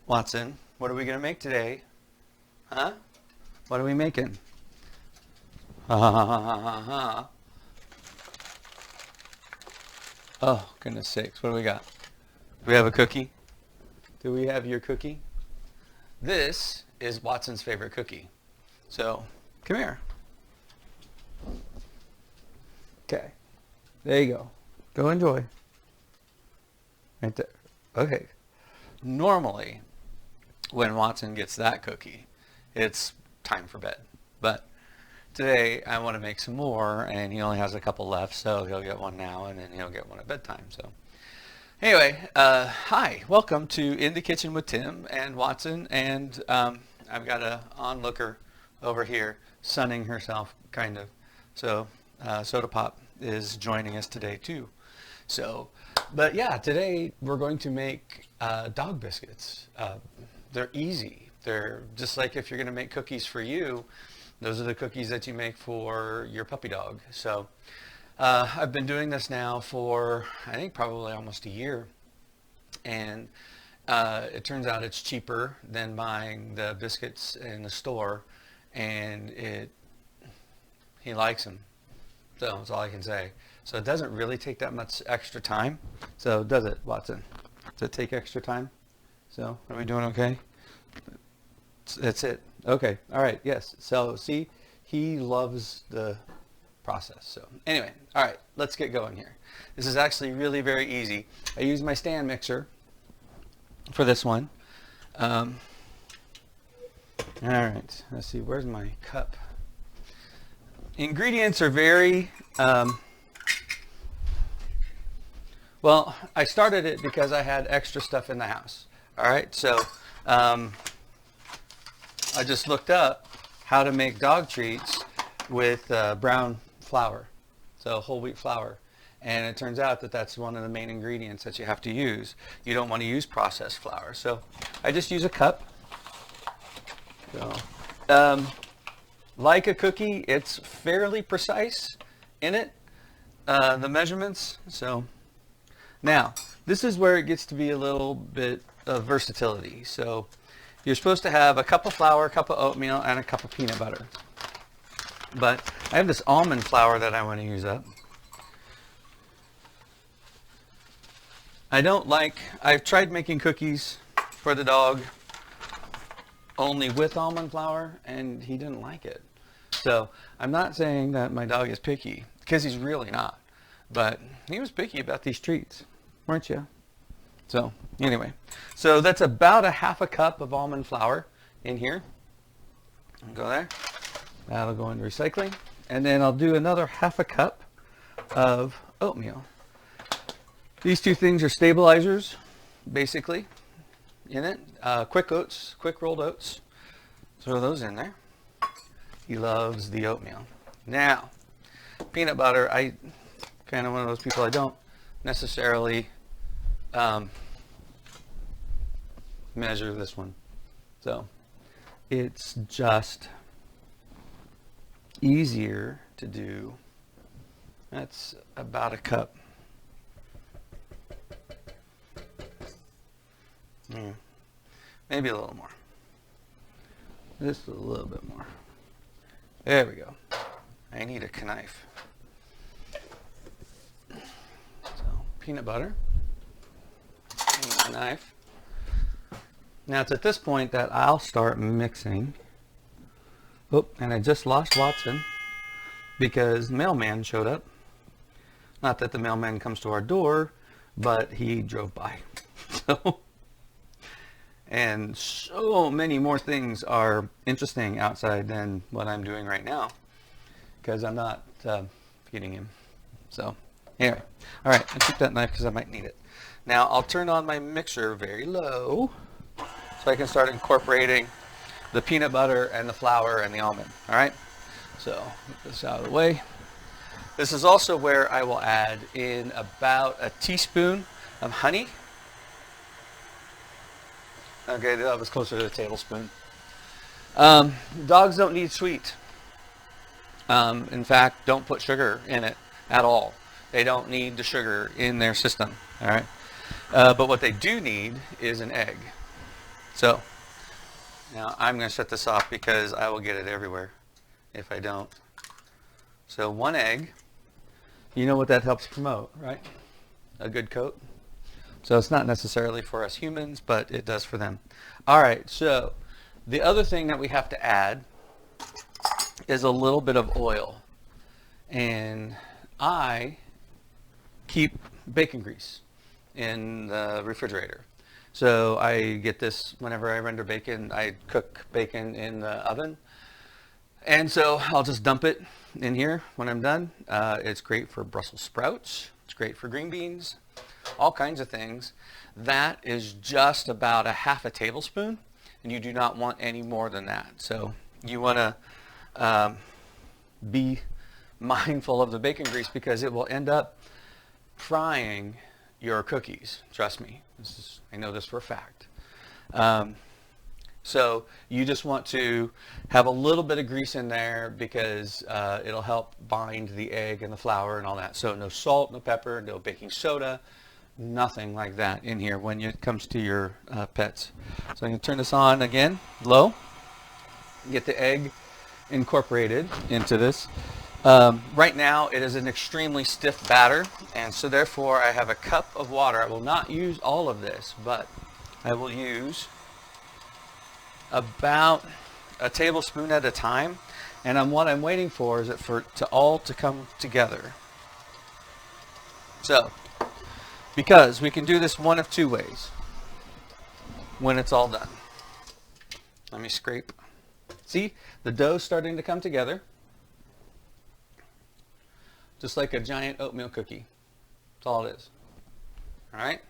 Watson, what are we going to make today? Huh? What are we making? Ha ha ha ha ha ha. Oh, goodness sakes. What do we got? Do we have a cookie? Do we have your cookie? This is Watson's favorite cookie. So, come here. Okay. There you go. Go enjoy. Right there. Okay. Normally, when Watson gets that cookie, it's time for bed. But today I want to make some more, and he only has a couple left, so he'll get one now, and then he'll get one at bedtime. So anyway, hi, welcome to In the Kitchen with Tim and Watson, and I've got a onlooker over here sunning herself, kind of. So Soda Pop is joining us today too. So, but yeah, today we're going to make dog biscuits. They're easy. They're just like if you're going to make cookies for you, those are the cookies that you make for your puppy dog. So I've been doing this now for, I think, probably almost a year. And it turns out it's cheaper than buying the biscuits in the store. And he likes them. So that's all I can say. So it doesn't really take that much extra time. So does it, Watson? Does it take extra time? So are we doing okay? That's it. Okay. All right. Yes. So see, he loves the process. So anyway, all right, let's get going here. This is actually really very easy. I use my stand mixer for this one. All right. Let's see. Where's my cup? Ingredients are very, well, I started it because I had extra stuff in the house. All right. So I just looked up how to make dog treats with brown flour, so whole wheat flour. And it turns out that that's one of the main ingredients that you have to use. You don't want to use processed flour. So I just use a cup. So, like a cookie, it's fairly precise in it, the measurements. So now, this is where it gets to be a little bit of versatility. So you're supposed to have a cup of flour, a cup of oatmeal, and a cup of peanut butter. But I have this almond flour that I want to use up. I've tried making cookies for the dog only with almond flour, and he didn't like it. So I'm not saying that my dog is picky, because he's really not. But he was picky about these treats, weren't you? So anyway, so that's about a half a cup of almond flour in here. Go there. That'll go into recycling. And then I'll do another half a cup of oatmeal. These two things are stabilizers, basically, in it. Quick oats, quick rolled oats. Throw those in there. He loves the oatmeal. Now, peanut butter, I kind of one of those people, I don't necessarily measure this one. So it's just easier to do. That's about a cup. Maybe a little more. Just a little bit more. There we go. I need a knife. So peanut butter. And a knife. Now it's at this point that I'll start mixing. Oh, and I just lost Watson because the mailman showed up. Not that the mailman comes to our door, but he drove by. So, and so many more things are interesting outside than what I'm doing right now because I'm not feeding him. So anyway, all right, I took that knife because I might need it. Now I'll turn on my mixer very low so I can start incorporating the peanut butter and the flour and the almond. All right, so get this out of the way. This is also where I will add in about a teaspoon of honey. Okay, that was closer to a tablespoon. Dogs don't need sweet. In fact, don't put sugar in it at all. They don't need the sugar in their system. All right, but what they do need is an egg. So now I'm going to shut this off because I will get it everywhere if I don't. So 1 egg. You know what that helps promote, right? A good coat. So it's not necessarily for us humans, but it does for them. All right, so the other thing that we have to add is a little bit of oil. And I keep bacon grease in the refrigerator. So I get this whenever I render bacon. I cook bacon in the oven. And so I'll just dump it in here when I'm done. It's great for Brussels sprouts. It's great for green beans, all kinds of things. That is just about a half a tablespoon, and you do not want any more than that. So you want to be mindful of the bacon grease because it will end up frying your cookies. Trust me, I know this for a fact. So you just want to have a little bit of grease in there because it'll help bind the egg and the flour and all that. So no salt, no pepper, no baking soda, nothing like that in here when it comes to your pets. So I'm going to turn this on again, low, get the egg incorporated into this. Right now it is an extremely stiff batter, and so therefore I have a cup of water. I will not use all of this, but I will use about a tablespoon at a time, and what I'm waiting for is it all to come together. So, because we can do this one of two ways when it's all done. Let me scrape. See, the dough's starting to come together, just like a giant oatmeal cookie. That's all it is. All right.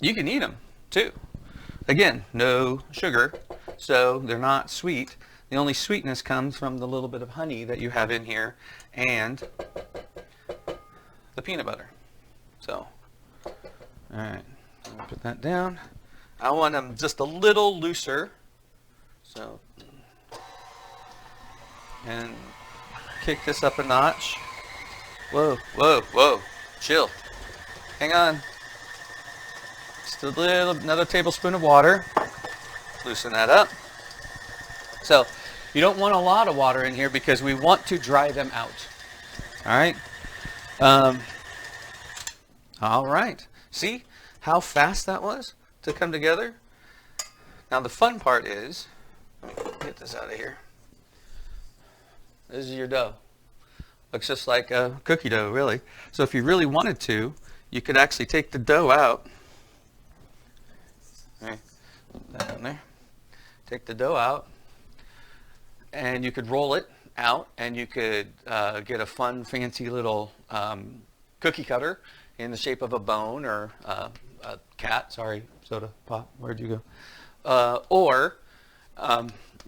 You can eat them too. Again, no sugar, so they're not sweet. The only sweetness comes from the little bit of honey that you have in here and the peanut butter. So, all right, I'm gonna put that down. I want them just a little looser. So, and kick this up a notch. Whoa, whoa, whoa, chill. Hang on. Just a little, another tablespoon of water. Loosen that up. So you don't want a lot of water in here because we want to dry them out. All right. All right. See how fast that was to come together? Now the fun part is, let me get this out of here. This is your dough. Looks just like a cookie dough, really. So if you really wanted to, you could actually take the dough out. Right, put that on there. Take the dough out, and you could roll it out, and you could get a fun, fancy little cookie cutter in the shape of a bone or a cat. Sorry, soda pop. Where'd you go? Or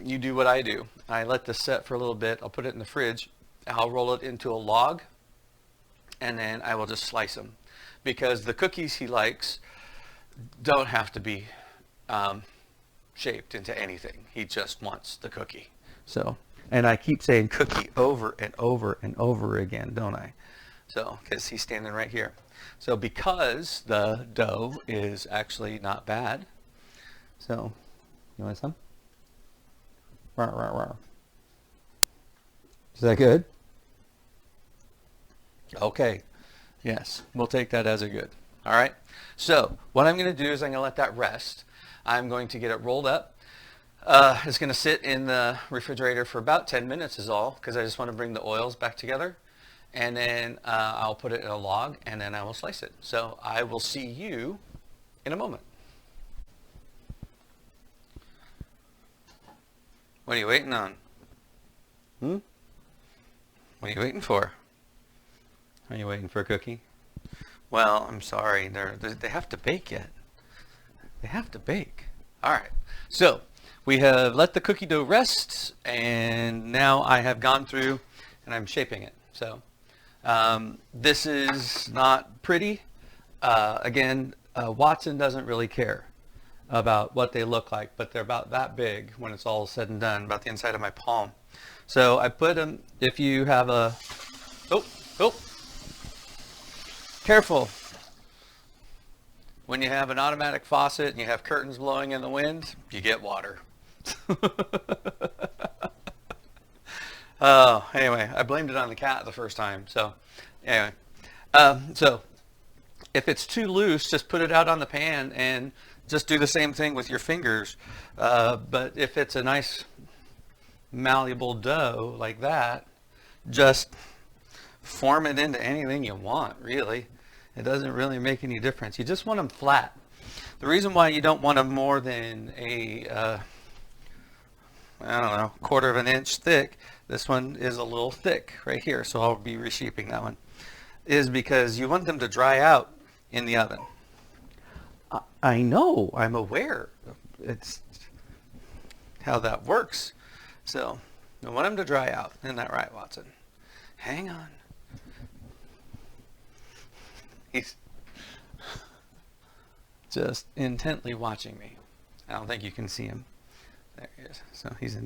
you do what I do. I let this set for a little bit. I'll put it in the fridge. I'll roll it into a log, and then I will just slice them because the cookies he likes don't have to be shaped into anything. He just wants the cookie. So, and I keep saying cookie over and over and over again, don't I? So, because he's standing right here. So because the dough is actually not bad. So, you want some? Rawr, rawr, rawr. Is that good? Okay. Yes, we'll take that as a good. All right. So what I'm going to do is I'm going to let that rest. I'm going to get it rolled up. It's going to sit in the refrigerator for about 10 minutes is all, because I just want to bring the oils back together. And then I'll put it in a log, and then I will slice it. So I will see you in a moment. What are you waiting on? What are you waiting for? Are you waiting for a cookie? Well, I'm sorry. They have to bake yet. They have to bake. All right. So we have let the cookie dough rest, and now I have gone through and I'm shaping it. So this is not pretty. Again, Watson doesn't really care about what they look like, but they're about that big when it's all said and done, about the inside of my palm. So I put them, if you have a, oh, careful. when you have an automatic faucet and you have curtains blowing in the wind, you get water. Oh, anyway, I blamed it on the cat the first time. So, anyway, so if it's too loose, just put it out on the pan and just do the same thing with your fingers. But if it's a nice malleable dough like that, just form it into anything you want, really. It doesn't really make any difference. You just want them flat. The reason why you don't want them more than a, I don't know, 1/4 of an inch thick, this one is a little thick right here, so I'll be reshaping that one, is because you want them to dry out in the oven. I know, I'm aware. It's how that works. So, I want them to dry out. Isn't that right, Watson? Hang on. He's just intently watching me. I don't think you can see him. There he is. So he's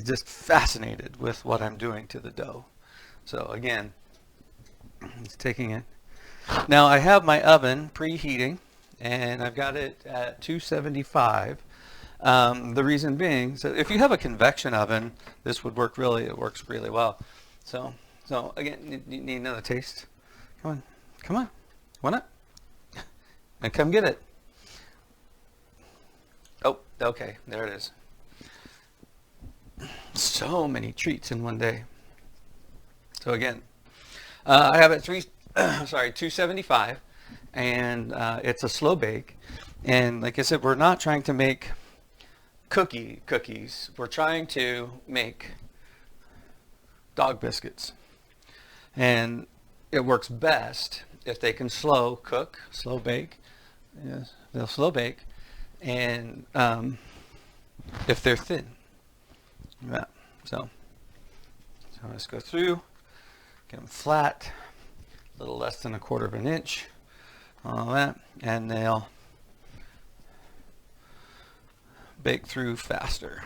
just fascinated with what I'm doing to the dough. So again, he's taking it. Now I have my oven preheating, and I've got it at 275. The reason being, so if you have a convection oven, this would work really. It works really well. So again, you need another taste. Come on, want it? And come get it. Oh, okay, there it is. So many treats in one day. So again, I have it 275, and it's a slow bake. And like I said, we're not trying to make cookies. We're trying to make dog biscuits. And it works best if they can slow bake. Yes, they'll slow bake, and if they're thin. Yeah. So let's go through, get them flat, a little less than 1/4 of an inch, all that, and they'll bake through faster.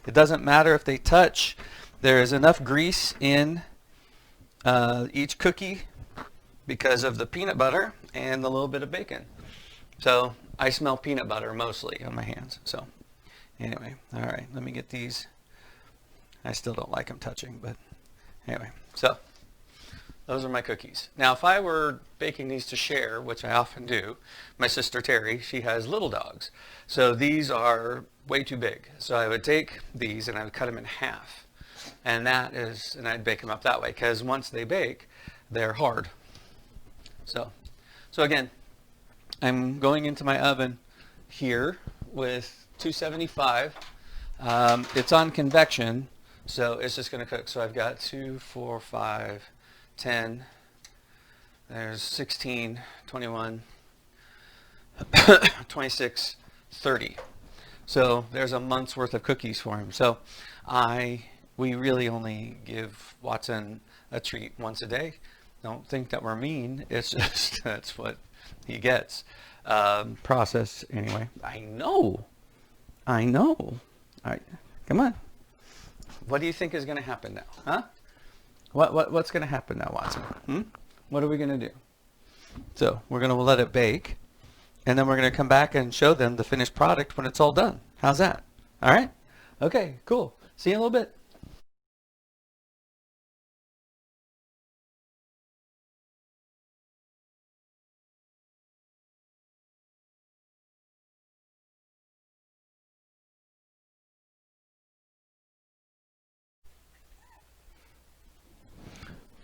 It doesn't matter if they touch. There is enough grease in each cookie because of the peanut butter and the little bit of bacon. So I smell peanut butter mostly on my hands. So anyway, all right, let me get these. I still don't like them touching, but anyway, so those are my cookies. Now, if I were baking these to share, which I often do, my sister Terry, she has little dogs. So these are way too big. So I would take these and I would cut them in half. And I'd bake them up that way, because once they bake, they're hard. So again, I'm going into my oven here with 275. It's on convection, so it's just going to cook. So I've got 2, 4, 5, 10. There's 16, 21, 26, 30. So there's a month's worth of cookies for him. So we really only give Watson a treat once a day. Don't think that we're mean. It's just that's what he gets. Process anyway. I know. All right, come on. What do you think is going to happen now? Huh? What's going to happen now, Watson? What are we going to do? So we're going to let it bake, and then we're going to come back and show them the finished product when it's all done. How's that? All right? Okay, cool. See you in a little bit.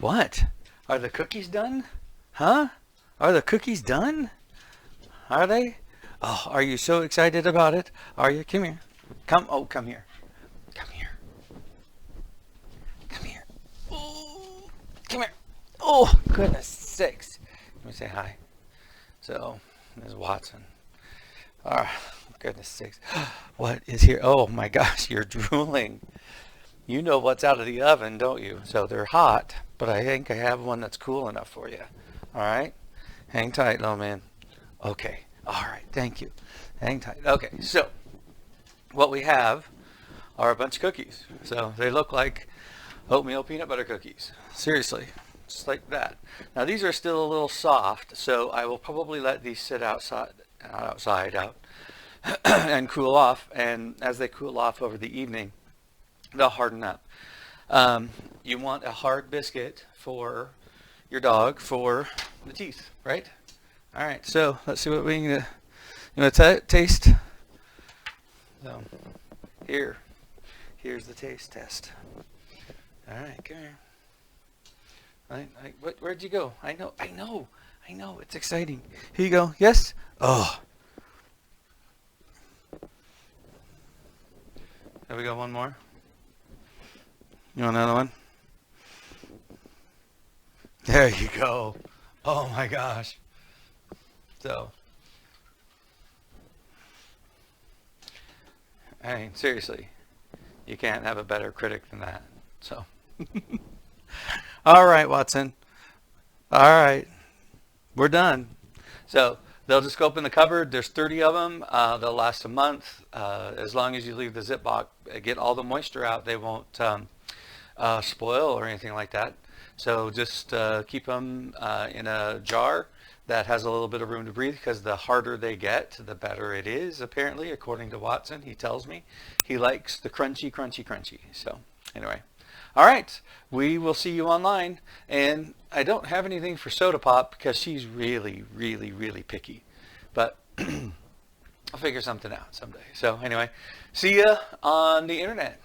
What? Are the cookies done? Huh? Are the cookies done? Are they? Oh, are you so excited about it? Are you? Come here. Come here. Come here. Come here. Oh, come here. Oh, goodness sakes. Let me say hi. So, Ms. Watson. Oh, goodness sakes. What is here? Oh my gosh, you're drooling. You know what's out of the oven, don't you? So they're hot, but I think I have one that's cool enough for you. All right? Hang tight, little man. Okay. All right. Thank you. Hang tight. Okay. So what we have are a bunch of cookies. So they look like oatmeal peanut butter cookies. Seriously. just like that. Now these are still a little soft, so I will probably let these sit out and cool off. And as they cool off over the evening, they'll harden up. You want a hard biscuit for your dog for the teeth, right? All right, so let's see what we can do. You want to taste? So here's the taste test. All right, come here. Where'd you go? I know. It's exciting. Here you go. Yes? Oh. Have we got one more? You want another one? There you go. Oh my gosh. So, I mean, seriously, you can't have a better critic than that. So, all right, Watson. All right, we're done. So they'll just go up in the cupboard. There's 30 of them. They'll last a month. As long as you leave the Ziploc, get all the moisture out, they won't spoil or anything like that. So just keep them in a jar that has a little bit of room to breathe, because the harder they get, the better it is, apparently, according to Watson. He tells me he likes the crunchy, crunchy, crunchy. So anyway, all right, we will see you online. And I don't have anything for Soda Pop because she's really, really, really picky. But I'll figure something out someday. So anyway, see ya on the internet.